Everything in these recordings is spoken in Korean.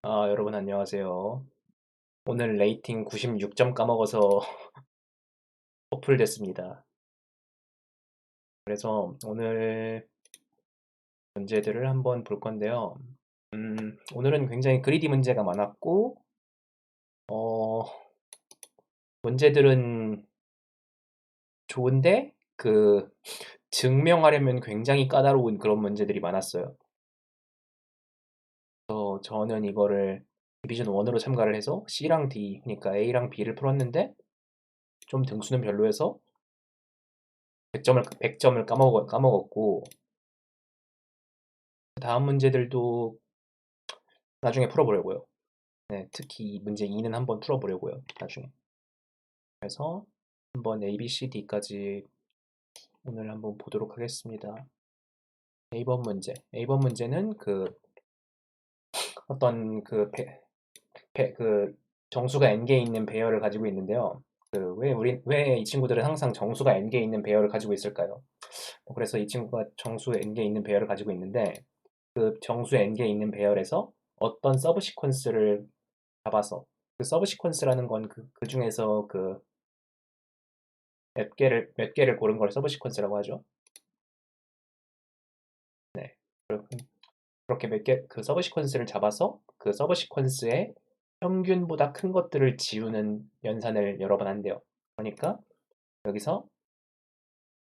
여러분 안녕하세요. 오늘 레이팅 96점 까먹어서 퍼플 됐습니다. 그래서 오늘 문제들을 한번 볼 건데요. 오늘은 굉장히 그리디 문제가 많았고, 어, 문제들은 좋은데, 증명하려면 굉장히 까다로운 그런 문제들이 많았어요. 그래서 저는 이거를 디비전 1으로 참가를 해서 C랑 D, 그러니까 A랑 B를 풀었는데, 좀 등수는 별로여서 100점을 까먹었고, 다음 문제들도 나중에 풀어보려고요. 네, 특히 이 문제 2는 한번 풀어보려고요. 나중에. 그래서 한번 A, B, C, D까지 오늘 한번 보도록 하겠습니다. A번 문제. A번 문제는 어떤 정수가 n개에 있는 배열을 가지고 있는데요. 왜 이 친구들은 항상 정수가 n개에 있는 배열을 가지고 있을까요? 그래서 이 친구가 정수 n개에 있는 배열을 가지고 있는데 그 정수 n개에 있는 배열에서 어떤 서브 시퀀스를 잡아서 그 서브 시퀀스라는 건 그 중에서 몇 개를 고른 걸 서브 시퀀스라고 하죠. 네. 그렇게 그 서브 시퀀스를 잡아서 그 서브 시퀀스의 평균보다 큰 것들을 지우는 연산을 여러 번 한대요. 그러니까 여기서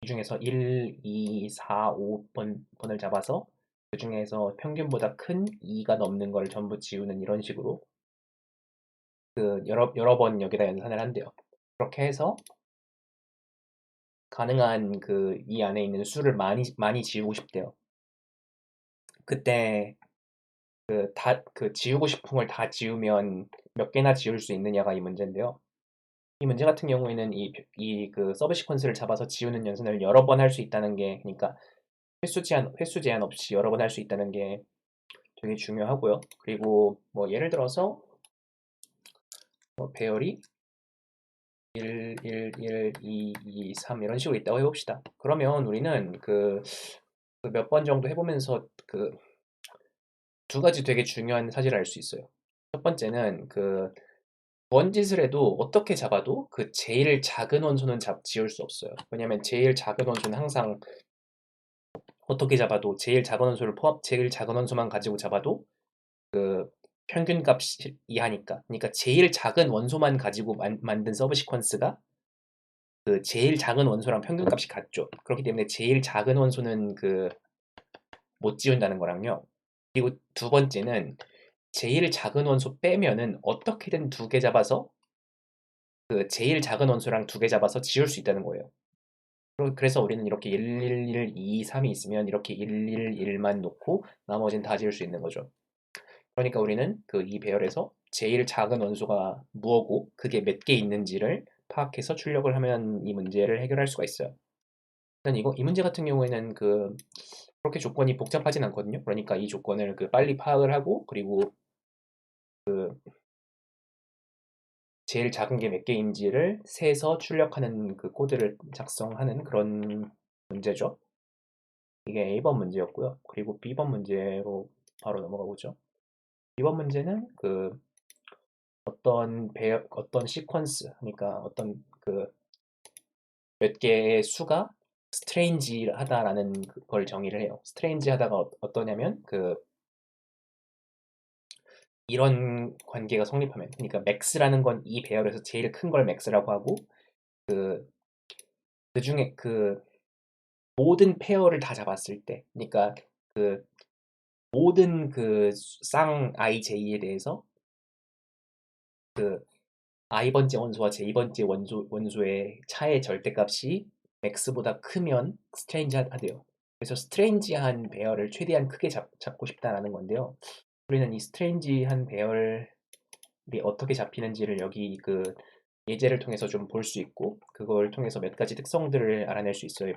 이 중에서 1, 2, 4, 5번을 잡아서 그 중에서 평균보다 큰 2가 넘는 걸 전부 지우는 이런 식으로 여러 번 여기다 연산을 한대요. 그렇게 해서 가능한 이 안에 있는 수를 많이 지우고 싶대요. 그때 지우고 싶은 걸 다 지우면 몇 개나 지울 수 있느냐가 이 문제인데요. 이 문제 같은 경우에는 그 서브 시퀀스를 잡아서 지우는 연산을 여러 번 할 수 있다는 게, 그러니까 횟수 제한 없이 여러 번 할 수 있다는 게 되게 중요하고요. 그리고 뭐 예를 들어서 뭐 배열이 1, 1, 1, 2, 2, 3 이런 식으로 있다고 해봅시다. 그러면 우리는 몇 번 정도 해보면서 두 가지 되게 중요한 사실을 알 수 있어요. 첫 번째는 뭔 짓을 해도 어떻게 잡아도 그 제일 작은 원소는 지울 수 없어요. 왜냐면 제일 작은 원소는 항상 어떻게 잡아도 제일 작은 원소만 가지고 잡아도 그 평균값 이하니까. 그러니까 제일 작은 원소만 가지고 만든 서브 시퀀스가 그 제일 작은 원소랑 평균값이 같죠. 그렇기 때문에 제일 작은 원소는 못 지운다는 거랑요. 그리고 두 번째는 제일 작은 원소 빼면은 어떻게든 두 개 잡아서 그 제일 작은 원소랑 두 개 잡아서 지울 수 있다는 거예요. 그래서 우리는 이렇게 111, 2, 3이 있으면 이렇게 111만 놓고 나머지는 다 지울 수 있는 거죠. 그러니까 우리는 이 배열에서 제일 작은 원소가 무엇고 그게 몇 개 있는지를 파악해서 출력을 하면 이 문제를 해결할 수가 있어요. 일단 이 문제 같은 경우에는 그렇게 조건이 복잡하진 않거든요. 그러니까 이 조건을 빨리 파악을 하고 그리고 제일 작은 게 몇 개인지를 세서 출력하는 그 코드를 작성하는 그런 문제죠. 이게 A번 문제였고요. 그리고 B번 문제로 바로 넘어가 보죠. B번 문제는 어떤 시퀀스, 그러니까 어떤 몇 개의 수가 스트레인지하다라는 걸 정의를 해요. 스트레인지하다가 어떠냐면 이런 관계가 성립하면, 그러니까 맥스라는 건 이 배열에서 제일 큰 걸 맥스라고 하고 그 그중에 모든 페어를 다 잡았을 때, 그러니까 모든 쌍 ij에 대해서 i번째 원소와 j번째 원소의 차의 절대값이 max보다 크면 스트레인지하대요. 그래서 스트레인지한 배열을 최대한 크게 잡고 싶다라는 건데요. 우리는 이 스트레인지한 배열이 어떻게 잡히는지를 여기 예제를 통해서 좀 볼 수 있고 그걸 통해서 몇 가지 특성들을 알아낼 수 있어요.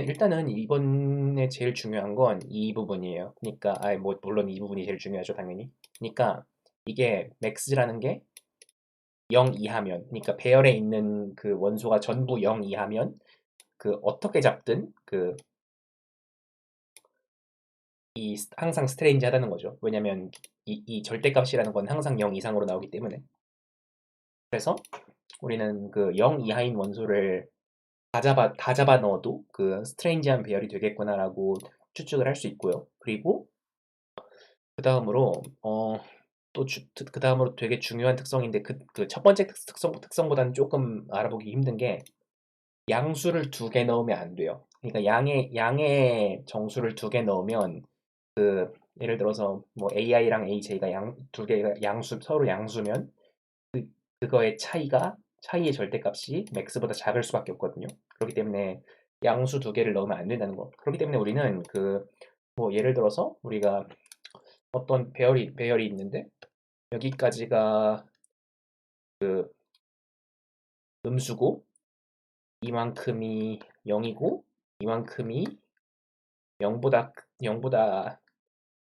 일단은 이번에 제일 중요한 건 이 부분이에요. 그러니까 뭐 물론 이 부분이 제일 중요하죠, 당연히. 그러니까 이게 max라는 게 0 이하면, 그러니까 배열에 있는 그 원소가 전부 0 이하면 어떻게 잡든 항상 스트레인지 하다는 거죠. 왜냐면 이 절대값이라는 건 항상 0 이상으로 나오기 때문에. 그래서 우리는 그 0 이하인 원소를 다 잡아 넣어도 그 스트레인지한 배열이 되겠구나라고 추측을 할 수 있고요. 그리고 그 다음으로 그 다음으로 되게 중요한 특성인데 그 첫 번째 특성보다는 조금 알아보기 힘든 게 양수를 2개 넣으면 안 돼요. 그러니까 양의 정수를 2개 넣으면 그 예를 들어서 뭐 AI랑 AJ가 두 개가 서로 양수면 그거의 차이의 절대값이 맥스보다 작을 수밖에 없거든요. 그렇기 때문에 양수 2개를 넣으면 안 된다는 거. 그렇기 때문에 우리는 뭐 예를 들어서 우리가 어떤 배열이 있는데 여기까지가 그 음수고 이만큼이 0이고 이만큼이 0보다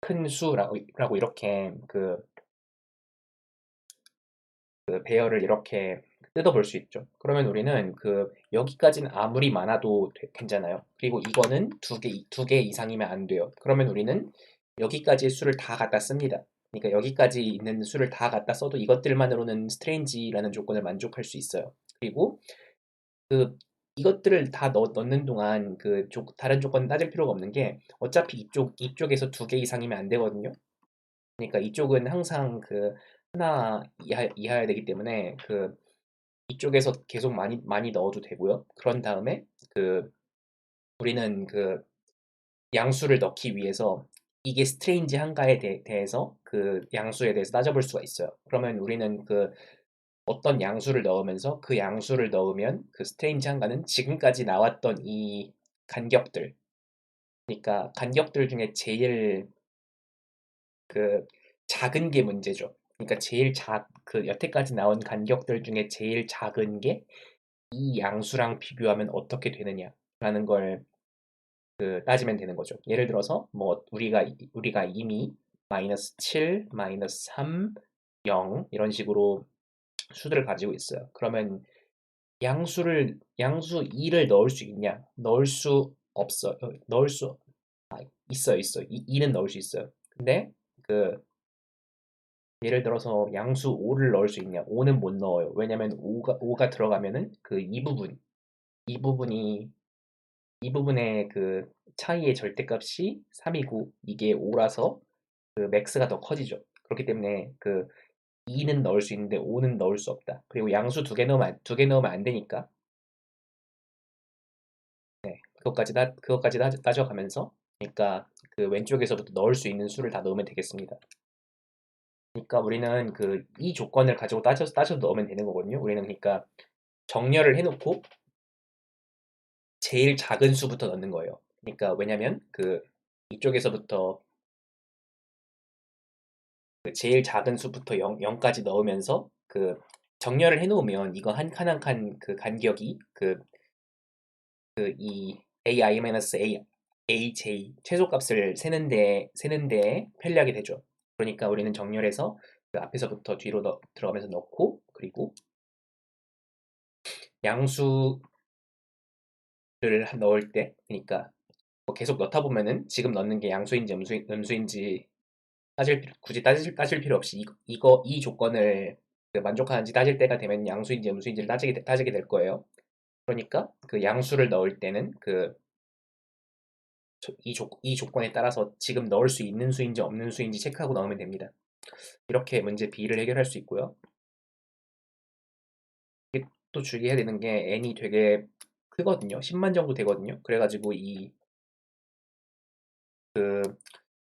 큰 수라고 이렇게 그 배열을 이렇게 뜯어볼 수 있죠. 그러면 우리는 여기까지는 아무리 많아도 괜찮아요. 그리고 이거는 두 개 이상이면 안 돼요. 그러면 우리는 여기까지의 수를 다 갖다 씁니다. 그러니까 여기까지 있는 수를 다 갖다 써도 이것들만으로는 스트레인지라는 조건을 만족할 수 있어요. 그리고 그 이것들을 다 넣는 동안 다른 조건 따질 필요가 없는 게 어차피 이쪽에서 2개 이상이면 안 되거든요. 그러니까 이쪽은 항상 하나 이하여야 되기 때문에 이쪽에서 계속 많이 넣어도 되고요. 그런 다음에 우리는 양수를 넣기 위해서 이게 스트레인지한가에 대해서 그 양수에 대해서 따져볼 수가 있어요. 그러면 우리는 어떤 양수를 넣으면서 그 양수를 넣으면 그 스트레인지한가는 지금까지 나왔던 이 간격들, 그러니까 간격들 중에 제일 작은 게 문제죠. 그러니까 여태까지 나온 간격들 중에 제일 작은 게 이 양수랑 비교하면 어떻게 되느냐라는 걸 따지면 되는 거죠. 예를 들어서 뭐 우리가 이미 -7, -3, 0 이런 식으로 수들을 가지고 있어요. 그러면 양수 2를 넣을 수 있냐? 넣을 수 없어. 넣을 수 있어요. 2는 넣을 수 있어요. 근데 예를 들어서 양수 5를 넣을 수 있냐? 5는 못 넣어요. 왜냐면 5가 들어가면은 이 부분이 이 부분의 차이의 절대값이 3이고 이게 5라서 맥스가 더 커지죠. 그렇기 때문에 2는 넣을 수 있는데 5는 넣을 수 없다. 그리고 양수 두 개 넣으면 안 되니까 그것까지 따져가면서 그러니까 왼쪽에서부터 넣을 수 있는 수를 다 넣으면 되겠습니다. 그러니까 우리는 이 조건을 가지고 따져서 넣으면 되는 거거든요. 우리는 그러니까 정렬을 해놓고 제일 작은 수부터 넣는 거예요. 그러니까 왜냐면 이쪽에서부터 제일 작은 수부터 0까지 넣으면서 정렬을 해놓으면 이거 한 칸 한 칸 간격이 이 AJ 최소값을 세는데 편리하게 되죠. 그러니까 우리는 정렬해서 앞에서부터 뒤로 들어가면서 넣고 그리고 양수를 넣을 때 그러니까 뭐 계속 넣다 보면은 지금 넣는 게 양수인지 음수인지 굳이 따질 필요 없이 이 조건을 만족하는지 따질 때가 되면 양수인지 음수인지를 따지게 될 거예요. 그러니까 양수를 넣을 때는 이 조건에 따라서 지금 넣을 수 있는 수인지 없는 수인지 체크하고 넣으면 됩니다. 이렇게 문제 B를 해결할 수 있고요. 이게 또 주의해야 되는 게 n이 되게 크거든요. 10만 정도 되거든요. 그래가지고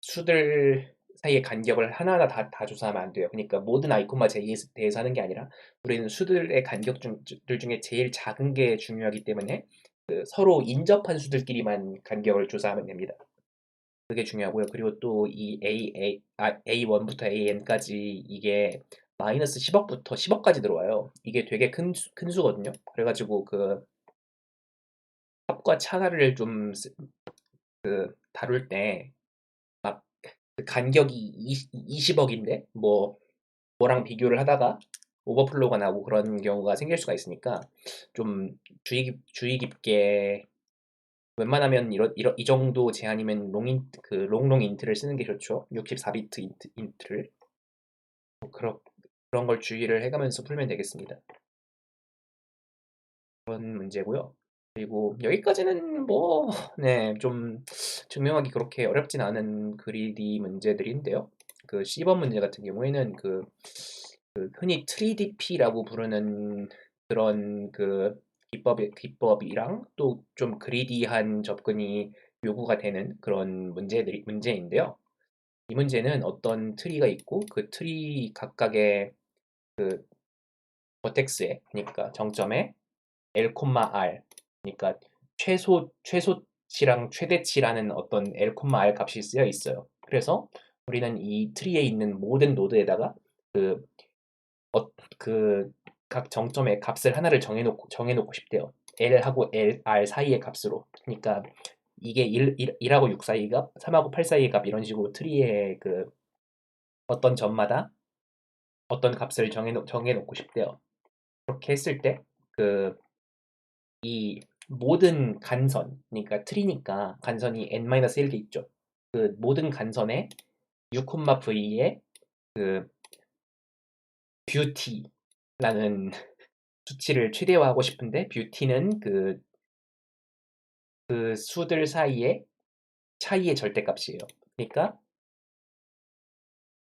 수들 사이의 간격을 하나하나 다 조사하면 안 돼요. 그러니까 모든 i, j에 대해서 하는 게 아니라 우리는 수들의 간격들 중에 제일 작은 게 중요하기 때문에 서로 인접한 수들끼리만 간격을 조사하면 됩니다. 그게 중요하고요. 그리고 또 이 A1부터 AN까지 이게 마이너스 10억부터 10억까지 들어와요. 이게 되게 큰 수거든요. 그래가지고 합과 차를 좀 다룰 때 막 간격이 20억인데 뭐랑 비교를 하다가 오버플로우가 나고 그런 경우가 생길 수가 있으니까 좀 주의 깊게 웬만하면 이 정도 제한이면 롱롱 인트를 쓰는 게 좋죠. 64비트 인트를. 그런 걸 주의를 해가면서 풀면 되겠습니다. 그런 문제고요. 그리고 여기까지는 뭐, 네, 좀 증명하기 그렇게 어렵진 않은 그리디 문제들인데요. 그 C번 문제 같은 경우에는 그 흔히 3DP라고 부르는 그런 그 기법이랑 또 좀 그리디한 접근이 요구가 되는 그런 문제인데요. 이 문제는 어떤 트리가 있고 그 트리 각각의 그 버텍스에, 그러니까 정점에 L, R, 그러니까 최소치랑 최대치라는 어떤 L, R 값이 쓰여 있어요. 그래서 우리는 이 트리에 있는 모든 노드에다가 그, 그 각 정점의 값을 하나를 정해놓고 싶대요. L하고 R 사이의 값으로. 그러니까 이게 1하고 6 사이 값, 3하고 8 사이의 값 이런 식으로 트리의 그 어떤 점마다 어떤 값을 정해놓고 싶대요. 그렇게 했을 때 그 이 모든 간선, 그러니까 트리니까 간선이 n-1개 있죠. 그 모든 간선의 u, v의 그 뷰티라는 수치를 최대화하고 싶은데 뷰티는 그 수들 사이의 차이의 절대값이에요. 그러니까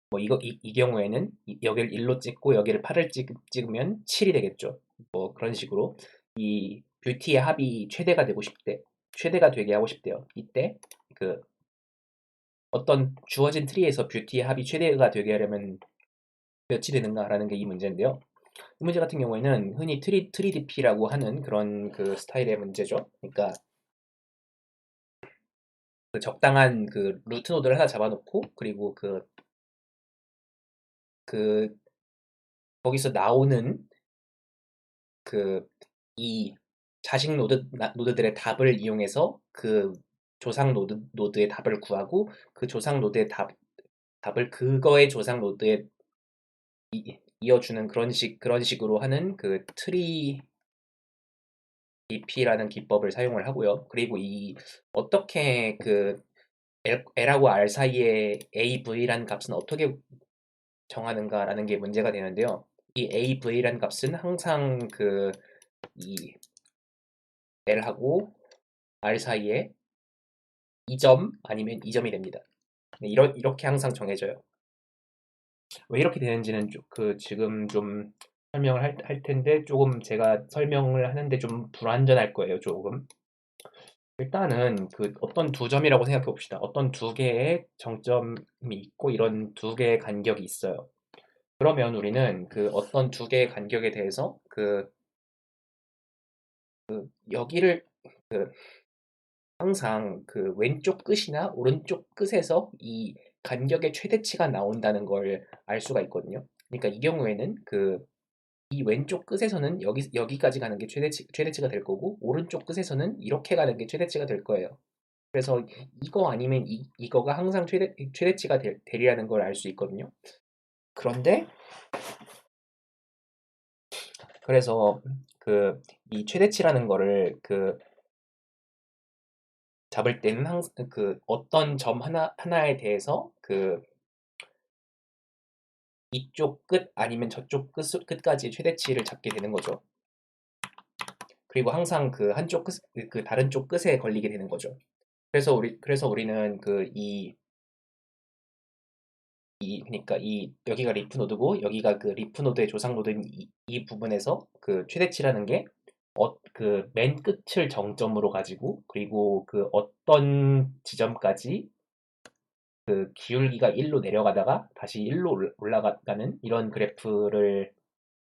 뭐 이 경우에는 여기를 1로 찍고 여기를 8을 찍으면 7이 되겠죠. 뭐 그런 식으로 이 뷰티의 합이 최대가 되게 하고 싶대요. 이때 그 어떤 주어진 트리에서 뷰티의 합이 최대가 되게 하려면 몇이 되는가라는 게 이 문제인데요. 이 문제 같은 경우에는 흔히 트리디피라고 하는 그런 그 스타일의 문제죠. 그러니까 그 적당한 그 루트 노드를 하나 잡아놓고 그리고 그 거기서 나오는 그 이 자식 노드들의 답을 이용해서 그 조상 노드의 답을 구하고 그 조상 노드의 답을 그거의 조상 노드에 이어주는 그런 식으로 하는 그 트리디피라는 기법을 사용을 하고요. 그리고 이 어떻게 그 L하고 R 사이의 AV라는 값은 어떻게 정하는가라는 게 문제가 되는데요. 이 AV라는 값은 항상 이 L하고 R 사이에 2점 아니면 2점이 됩니다. 네, 이렇게 항상 정해져요. 왜 이렇게 되는지는 지금 좀 설명을 할 텐데 조금 제가 설명을 하는데 좀 불완전할 거예요, 조금. 일단은 그 어떤 두 점이라고 생각해 봅시다. 어떤 두 개의 정점이 있고 이런 두 개의 간격이 있어요. 그러면 우리는 그 어떤 두 개의 간격에 대해서 여기를 그 항상 그 왼쪽 끝이나 오른쪽 끝에서 이 간격의 최대치가 나온다는 걸 알 수가 있거든요. 그러니까 이 경우에는 이 왼쪽 끝에서는 여기까지 가는 게 최대치가 될 거고 오른쪽 끝에서는 이렇게 가는 게 최대치가 될 거예요. 그래서 이거 아니면 이거가 항상 최대치가 되리라는 걸 알 수 있거든요. 그런데 그래서 이 최대치라는 거를 잡을 때는 항상 어떤 점 하나에 대해서 이쪽 끝 아니면 저쪽 끝까지 최대치를 잡게 되는 거죠. 그리고 항상 그 한쪽 그 다른 쪽 끝에 걸리게 되는 거죠. 그래서 우리는 그러니까 여기가 리프 노드고 여기가 그 리프 노드의 조상 노드인 이 부분에서 그 최대치라는 게 그 맨 끝을 정점으로 가지고 그리고 그 어떤 지점까지 그 기울기가 1로 내려가다가 다시 1로 올라가는 이런 그래프를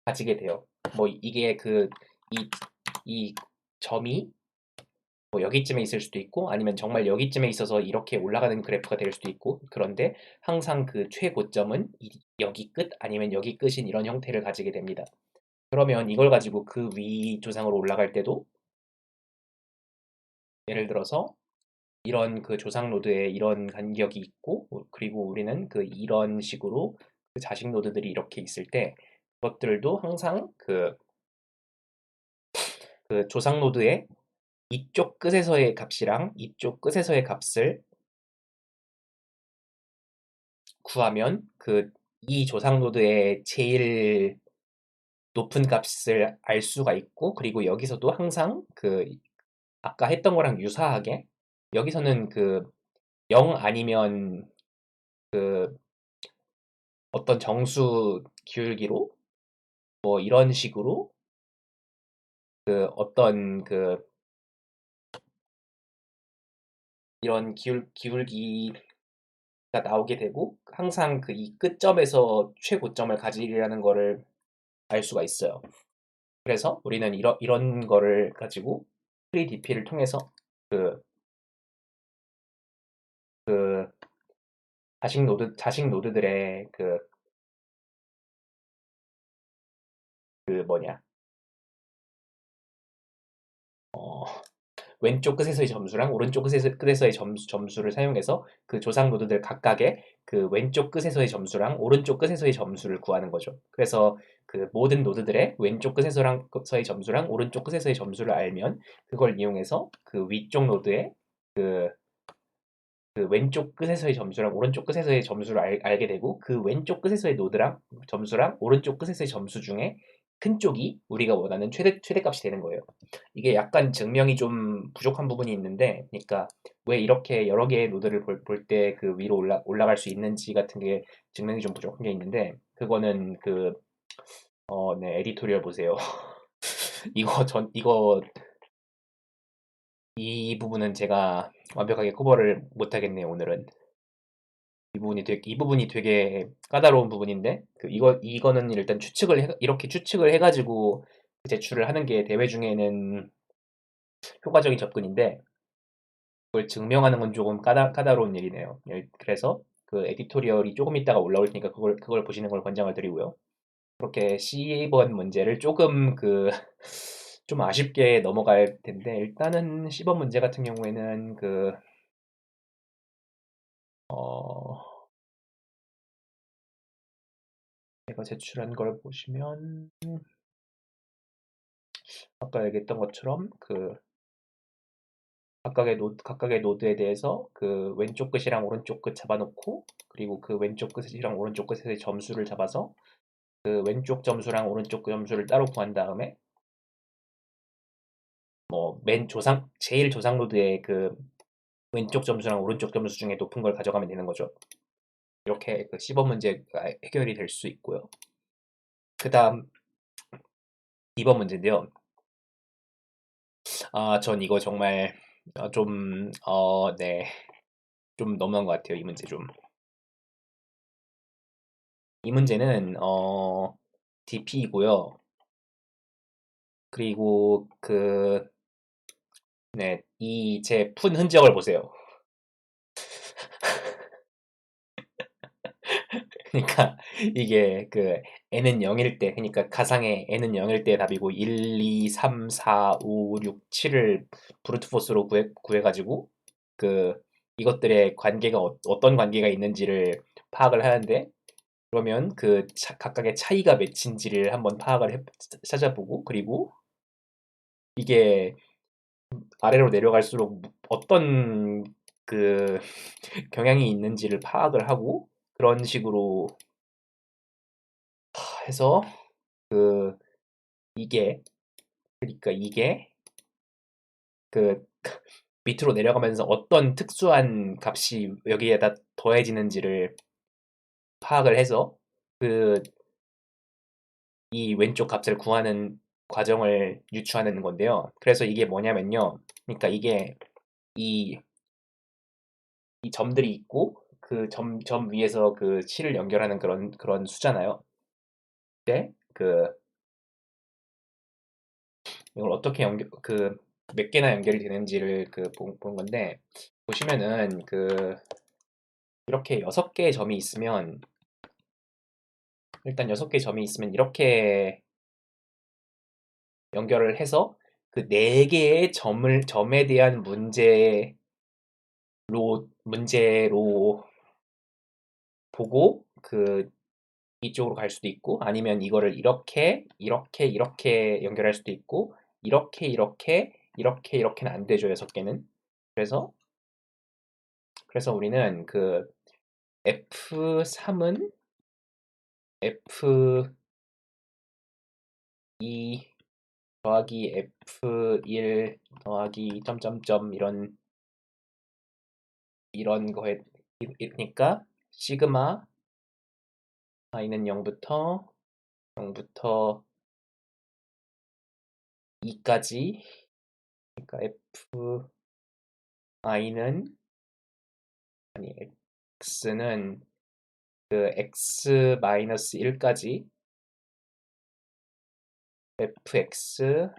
가지게 돼요. 뭐 이게 이 점이 뭐 여기쯤에 있을 수도 있고 아니면 정말 여기쯤에 있어서 이렇게 올라가는 그래프가 될 수도 있고 그런데 항상 그 최고점은 여기 끝 아니면 여기 끝인 이런 형태를 가지게 됩니다. 그러면 이걸 가지고 그 위 조상으로 올라갈 때도 예를 들어서 이런 그 조상 노드에 이런 간격이 있고 그리고 우리는 이런 식으로 그 자식 노드들이 이렇게 있을 때 그것들도 항상 그 조상 노드의 이쪽 끝에서의 값이랑 이쪽 끝에서의 값을 구하면 이 조상 노드의 제일 높은 값을 알 수가 있고, 그리고 여기서도 항상 그 아까 했던 거랑 유사하게 여기서는 그 0 아니면 그 어떤 정수 기울기로 뭐 이런 식으로 그 어떤 그 이런 기울기가 나오게 되고, 항상 그 이 끝점에서 최고점을 가지려는 거를 알 수가 있어요. 그래서 우리는 이런 거를 가지고 3DP를 통해서 그, 그 자식 노드들의 그 뭐냐, 어, 왼쪽 끝에서의 점수랑 오른쪽 끝에서의 점수를 사용해서 그 조상 노드들 각각의 그 왼쪽 끝에서의 점수랑 오른쪽 끝에서의 점수를 구하는 거죠. 그래서 그 모든 노드들의 왼쪽 끝에서의 점수랑 오른쪽 끝에서의 점수를 알면 그걸 이용해서 그 위쪽 노드의 그, 그 왼쪽 끝에서의 점수랑 오른쪽 끝에서의 점수를 알게 되고, 그 왼쪽 끝에서의 노드랑 점수랑 오른쪽 끝에서의 점수 중에 큰 쪽이 우리가 원하는 최대값이 되는 거예요. 이게 약간 증명이 좀 부족한 부분이 있는데, 그러니까 왜 이렇게 여러 개의 노드를 볼 때 그 위로 올라갈 수 있는지 같은 게 증명이 좀 부족한 게 있는데, 그거는 네, 에디토리얼 보세요. 이거 이 부분은 제가 완벽하게 커버를 못 하겠네요, 오늘은. 이 부분이 되게 까다로운 부분인데, 이거는 일단 이렇게 추측을 해가지고 제출을 하는 게 대회 중에는 효과적인 접근인데, 그걸 증명하는 건 조금 까다로운 일이네요. 그래서 그 에디토리얼이 조금 있다가 올라올 테니까 그걸 보시는 걸 권장을 드리고요. 그렇게 C번 문제를 조금 좀 아쉽게 넘어갈 텐데, 일단은 C번 문제 같은 경우에는 어, 제가 제출한 걸 보시면, 아까 얘기했던 것처럼 각각의 노드에 대해서 그 왼쪽 끝이랑 오른쪽 끝 잡아놓고, 그리고 그 왼쪽 끝이랑 오른쪽 끝의 점수를 잡아서 그 왼쪽 점수랑 오른쪽 점수를 따로 구한 다음에 뭐 제일 조상 노드의 그 왼쪽 점수랑 오른쪽 점수 중에 높은 걸 가져가면 되는 거죠. 이렇게 그 10번 문제가 해결이 될 수 있고요. 그 다음 2번 문제인데요. 전 이거 정말 네, 좀 너무한 것 같아요. 이 문제 좀. 이 문제는 DP이고요. 그리고 네, 이 제 푼 흔적을 보세요. 그러니까 이게 n은 0일 때, 그러니까 가상의 n은 0일 때 답이고 1, 2, 3, 4, 5, 6, 7을 브루트 포스로 구해가지고 그 이것들의 관계가 어떤 관계가 있는지를 파악을 하는데, 그러면 각각의 차이가 몇인지를 한번 찾아보고, 그리고 이게 아래로 내려갈수록 어떤 그 경향이 있는지를 파악을 하고, 그런 식으로 해서 그 이게 그러니까 이게 그 밑으로 내려가면서 어떤 특수한 값이 여기에다 더해지는지를 파악을 해서 그 이 왼쪽 값을 구하는 과정을 유추하는 건데요. 그래서 이게 뭐냐면요. 그러니까 이게 이, 이 점들이 있고 그 점 위에서 그 실을 연결하는 그런 수잖아요. 근데 이걸 어떻게 몇 개나 연결이 되는지를 본 건데, 보시면은 이렇게 6개의 점이 있으면, 일단 6개의 점이 있으면 이렇게 연결을 해서 그 4개의 점에 대한 문제로 보고 이쪽으로 갈 수도 있고, 아니면 이거를 이렇게 연결할 수도 있고, 이렇게는 안 되죠, 6개는. 그래서 우리는 F3은 F2 더하기 F1 더하기 점점점 이런 거니까 시그마 i는 0부터 2까지, 그러니까 F는 아니 x는 그 x-1까지 fx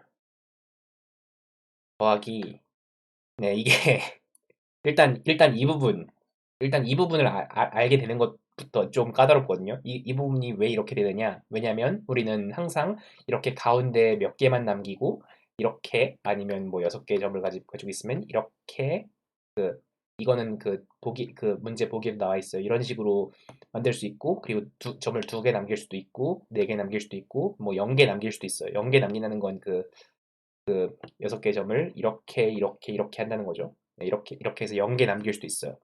더하기, 네, 이게 일단 이 부분을 알게 되는 것부터 좀 까다롭거든요. 이 부분이 왜 이렇게 되느냐? 왜냐면 우리는 항상 이렇게 가운데 몇 개만 남기고 이렇게, 아니면 뭐 6개의 점을 가지고 있으면 이렇게, 이거는 그 문제 보기에 나와 있어요. 이런 식으로 만들 수 있고, 그리고 점을 2개 남길 수도 있고, 4개 남길 수도 있고, 뭐 0개 남길 수도 있어요. 0개 남긴다는 건 6개의 점을 이렇게 한다는 거죠. 네, 이렇게 해서 0개 남길 수도 있어요.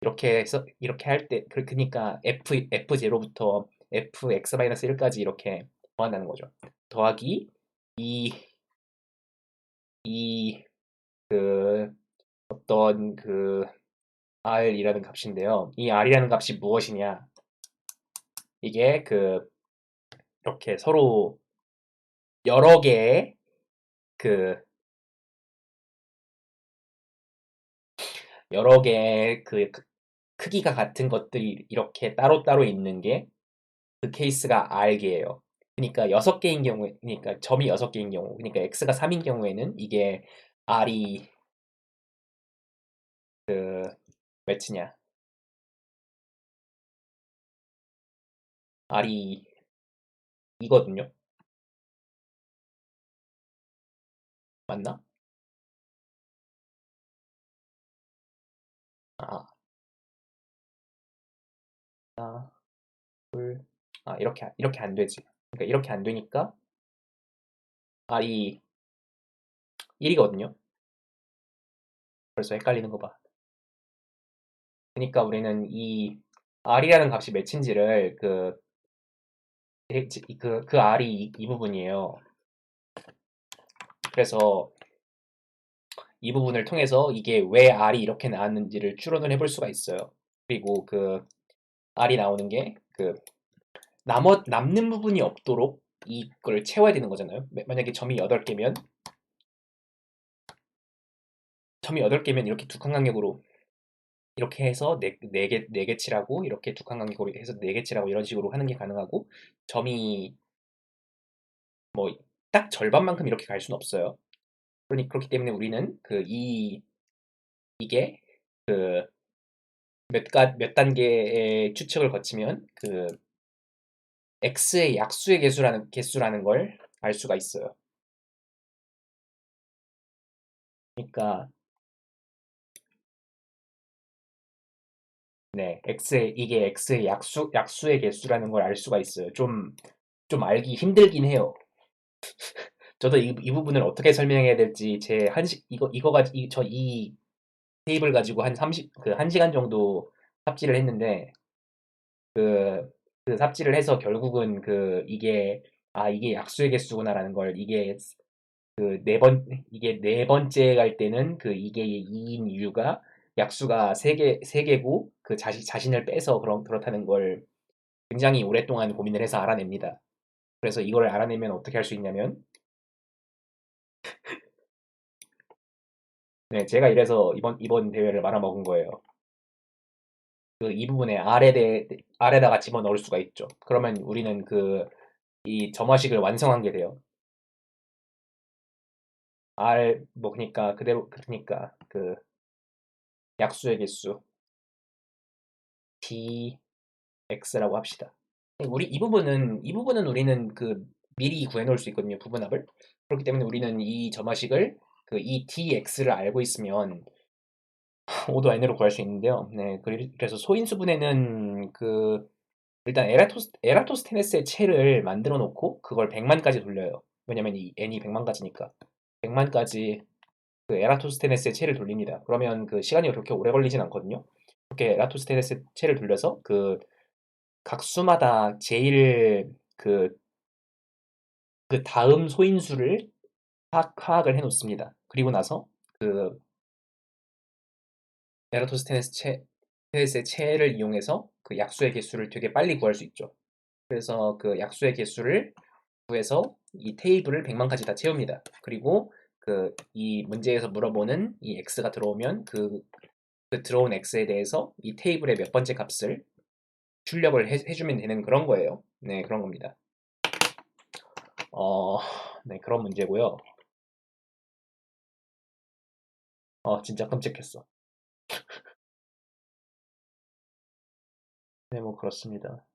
이렇게 해서 이렇게 할 때, 그러니까 F0부터 Fx-1까지 이렇게 더한다는 거죠. 더하기 이 이 그 어떤 r이라는 값인데요. 이 r이라는 값이 무엇이냐? 이게 이렇게 서로 여러 개의 그 여러 개의 크기가 같은 것들이 이렇게 따로따로 있는 게 그 케이스가 r개예요. 그러니까 6개인 경우에, 그러니까 점이 6개인 경우, 그러니까 x가 3인 경우에는 이게 r이 몇이냐? r이 이거든요. 맞나? 아, 하나, 둘, 이렇게 안 되지. 그러니까 이렇게 안 되니까 r이 1이거든요. 벌써 헷갈리는 거 봐. 그러니까 우리는 이 r이라는 값이 몇인지를 그 r이 이 부분이에요. 그래서 이 부분을 통해서 이게 왜 r이 이렇게 나왔는지를 추론을 해볼 수가 있어요. 그리고 r이 나오는 게 남는 부분이 없도록 이걸 채워야 되는 거잖아요. 만약에 점이 8개면 이렇게 두칸간격으로 이렇게 해서 네 개 칠하고, 이렇게 두칸간격으로 해서 4개 칠하고, 이런 식으로 하는 게 가능하고, 점이 뭐 딱 절반만큼 이렇게 갈 수는 없어요. 그렇기 때문에 우리는 이게 몇 단계의 추측을 거치면 x의 약수의 개수라는 걸 알 수가 있어요. 그러니까 네, 이게 x의 약수의 개수라는 걸 알 수가 있어요. 좀 알기 힘들긴 해요. 저도 이 부분을 어떻게 설명해야 될지, 제 한식 이거 가지고 이 테이블 가지고 한 1시간 정도 삽질을 했는데, 그 삽질을 해서 결국은 이게 약수의 개수구나라는 걸, 이게 네 번째 갈 때는 이게 2인 이유가 약수가 세 개고, 자신을 빼서 그렇다는 걸 굉장히 오랫동안 고민을 해서 알아냅니다. 그래서 이걸 알아내면 어떻게 할 수 있냐면, 네, 제가 이래서 이번 대회를 말아먹은 거예요. 이 부분에 R에다가 집어넣을 수가 있죠. 그러면 우리는 이 점화식을 완성한 게 돼요. 뭐, 그니까, 그니까, 약수의 개수, dx라고 합시다. 이 부분은 우리는 미리 구해놓을 수 있거든요, 부분합을. 그렇기 때문에 우리는 이 점화식을, 이 dx를 알고 있으면 5도 n으로 구할 수 있는데요. 네, 그래서 소인수분해는 일단 에라토스테네스의 채를 만들어 놓고 그걸 100만까지 돌려요. 왜냐면 이 n이 100만까지니까. 100만까지 에라토스테네스의 채를 돌립니다. 그러면 시간이 그렇게 오래 걸리진 않거든요. 그렇게 에라토스테네스 채를 돌려서 각 수마다 제일 그 다음 소인수를 파악을 해놓습니다. 그리고 나서 그 에라토스테네스의 체를 이용해서 그 약수의 개수를 되게 빨리 구할 수 있죠. 그래서 그 약수의 개수를 구해서 이 테이블을 100만까지 다 채웁니다. 그리고 그 이 문제에서 물어보는 이 x가 들어오면 그 들어온 x에 대해서 이 테이블의 몇 번째 값을 출력을 해주면 되는 그런 거예요. 네, 그런 겁니다. 어, 네, 그런 문제고요. 진짜 끔찍했어. 네, 뭐 그렇습니다.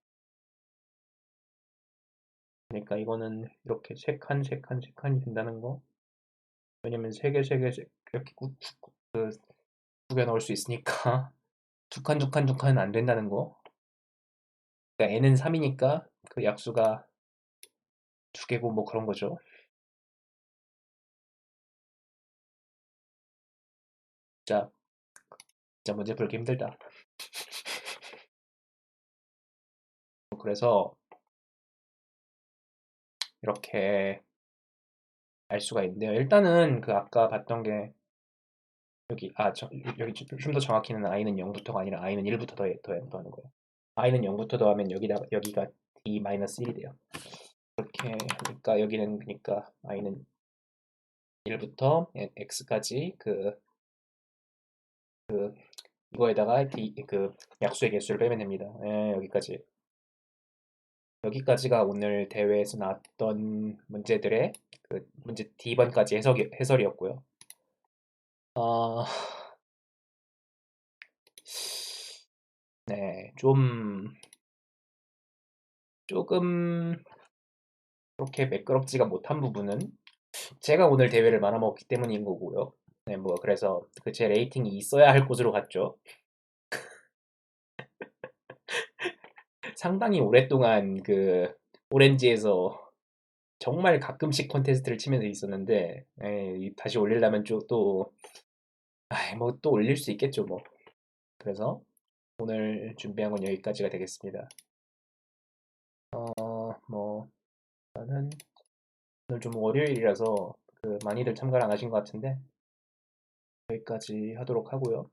그러니까 이거는 이렇게 세 칸, 세 칸, 세 칸이 된다는 거. 왜냐면 세 개, 세 개, 이렇게 구겨 넣을 수 있으니까 두 칸, 두 칸, 두 칸은 안 된다는 거. 그러니까 n은 3이니까 그 약수가 두 개고 뭐 그런 거죠. 진짜, 진짜 문제 풀기 힘들다. 그래서 이렇게 알 수가 있는데요. 일단은 그 아까 봤던 게 여기 좀 더 정확히는 i는 0부터가 아니라 i는 1부터 더하는 거예요. i는 0부터 더하면 여기가 d-1이 돼요. 그렇게 그러니까 여기는 그러니까 i는 1부터 x까지 이거에다가 약수의 개수를 빼면 됩니다. 예, 여기까지가 오늘 대회에서 나왔던 문제들의 그 문제 D번까지 해설이었고요. 어, 네, 조금 그렇게 매끄럽지가 못한 부분은 제가 오늘 대회를 말아먹었기 때문인 거고요. 네, 뭐 그래서 그 제 레이팅이 있어야 할 곳으로 갔죠. 상당히 오랫동안 그 오렌지에서 정말 가끔씩 콘테스트를 치면서 있었는데 다시 올리려면 뭐 또 올릴 수 있겠죠 뭐. 그래서 오늘 준비한 건 여기까지가 되겠습니다. 뭐 저는 오늘 좀 월요일이라서 그 많이들 참가를 안 하신 것 같은데 여기까지 하도록 하고요.